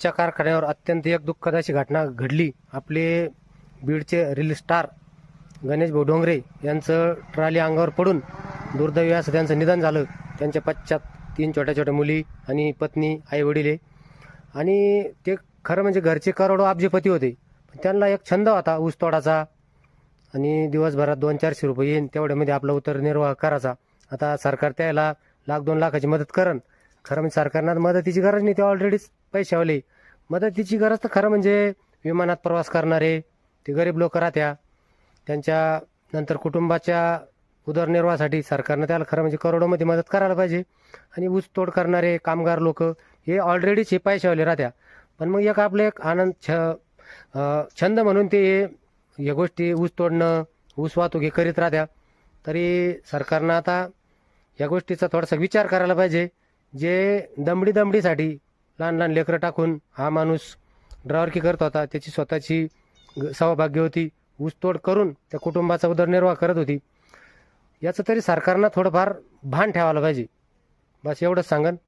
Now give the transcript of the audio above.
ऊसच्या कारखान्यावर अत्यंत एक दुःखद अशी घटना घडली. आपले बीडचे रील स्टार गणेश भाऊ डोंगरे यांचं ट्रॉली अंगावर पडून दुर्दैवी असं त्यांचं निधन झालं. त्यांच्या पश्चात 3 छोट्या छोट्या मुली आणि पत्नी, आई वडील आहे. आणि ते खरं म्हणजे घरचे करोडो अब्जपती होते. पण त्यांना एक छंद होता ऊसतोडाचा आणि दिवसभरात 200-400 रुपये येईन तेवढ्यामध्ये आपला उदरनिर्वाह करायचा. आता सरकार त्याला 1,00,000-2 लाखाची मदत करण. खरं म्हणजे सरकारनं मदतीची गरज नाही, ते ऑलरेडीच पैशावले. मदतीची गरज तर खरं म्हणजे विमानात प्रवास करणारे ते गरीब लोक राहत्या, त्यांच्या नंतर कुटुंबाच्या उदरनिर्वाहासाठी सरकारनं त्याला खरं म्हणजे करोडोमध्ये मदत करायला पाहिजे. आणि ऊसतोड करणारे कामगार लोक हे ऑलरेडीच हे पैशावले राहत्या. पण मग एक आपले एक छंद म्हणून ते या गोष्टी ऊस तोडणं, ऊस वाहतूक हे करीत राहत्या. तरी सरकारनं आता या गोष्टीचा थोडासा विचार करायला पाहिजे. जे दमडीसाठी लहान लहान लेकरं टाकून हा माणूस ड्रायव्हरकी करत होता, त्याची स्वतःची सौभाग्य होती, ऊसतोड करून त्या कुटुंबाचा उदरनिर्वाह करत होती. याचं तरी सरकारनं थोडंफार भान ठेवायला पाहिजे. बस एवढंच सांगन.